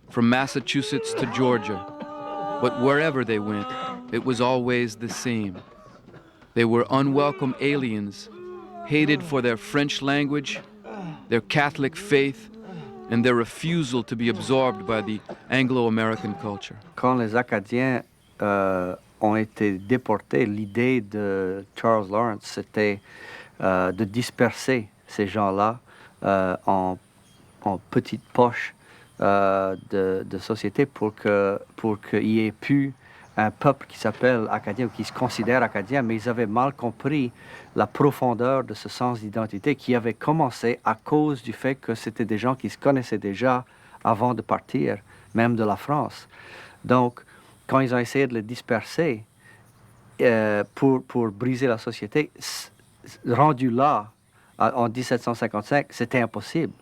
from Massachusetts to Georgia, but wherever they went, it was always the same. They were unwelcome aliens, hated for their French language, their Catholic faith, and their refusal to be absorbed by the Anglo-American culture. Quand les Acadiens ont été déportés, l'idée de Charles Lawrence, c'était de disperser ces gens-là en petites poches de société pour qu'il y ait plus un peuple qui s'appelle acadien ou qui se considère acadien, mais ils avaient mal compris la profondeur de ce sens d'identité qui avait commencé à cause du fait que c'était des gens qui se connaissaient déjà avant de partir, même de la France. Donc, quand ils ont essayé de les disperser pour briser la société, rendu là, en 1755, c'était impossible.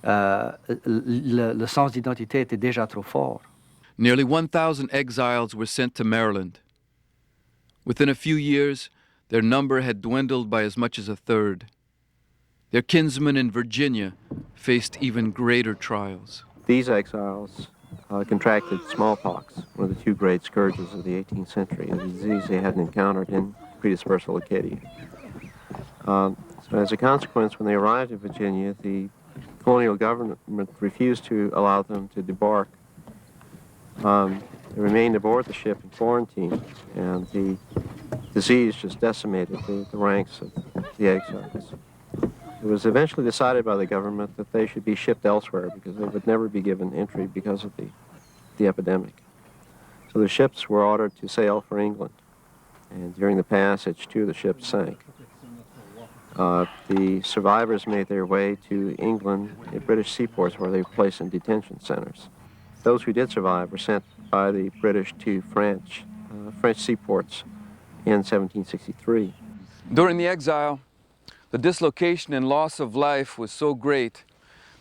Le sens d'identité était déjà trop fort. Nearly 1,000 exiles were sent to Maryland. Within a few years, their number had dwindled by as much as a third. Their kinsmen in Virginia faced even greater trials. These exiles contracted smallpox, one of the two great scourges of the 18th century, a disease they hadn't encountered in predispersal Acadia. So as a consequence, when they arrived in Virginia, the colonial government refused to allow them to debark. They remained aboard the ship in quarantine, and the disease just decimated the ranks of the exiles. It was eventually decided by the government that they should be shipped elsewhere because they would never be given entry because of the epidemic. So the ships were ordered to sail for England, and during the passage, two of the ships sank. The survivors made their way to England at British seaports where they were placed in detention centers. Those who did survive were sent by the British to French seaports in 1763. During the exile, the dislocation and loss of life was so great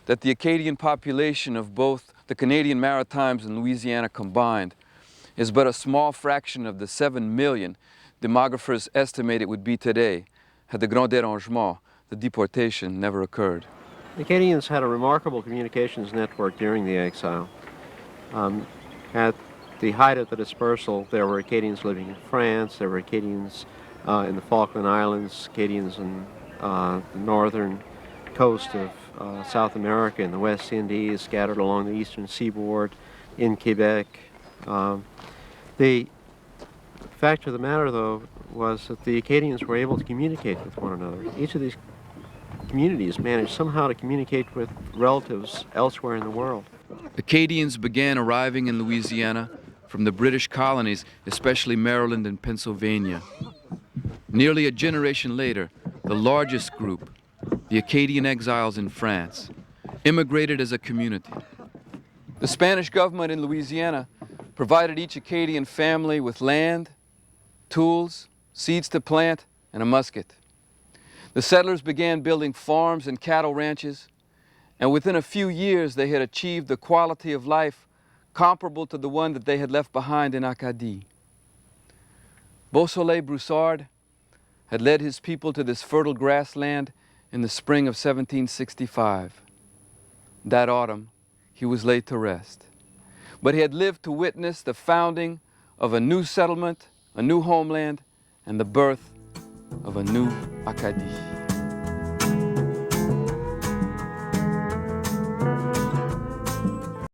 that the Acadian population of both the Canadian Maritimes and Louisiana combined is but a small fraction of the 7 million demographers estimate it would be today had the Grand Dérangement, the deportation, never occurred. The Acadians had a remarkable communications network during the exile. At the height of the dispersal, there were Acadians living in France, there were Acadians in the Falkland Islands, Acadians in the northern coast of South America and the West Indies, scattered along the eastern seaboard, in Quebec. The fact of the matter, though, was that the Acadians were able to communicate with one another. Each of these communities managed somehow to communicate with relatives elsewhere in the world. Acadians began arriving in Louisiana from the British colonies, especially Maryland and Pennsylvania. Nearly a generation later, the largest group, the Acadian exiles in France, immigrated as a community. The Spanish government in Louisiana provided each Acadian family with land, tools, seeds to plant, and a musket. The settlers began building farms and cattle ranches, and within a few years they had achieved the quality of life comparable to the one that they had left behind in Acadie. Beausoleil Broussard had led his people to this fertile grassland in the spring of 1765. That autumn, he was laid to rest. But he had lived to witness the founding of a new settlement, a new homeland, and the birth of a new Acadie.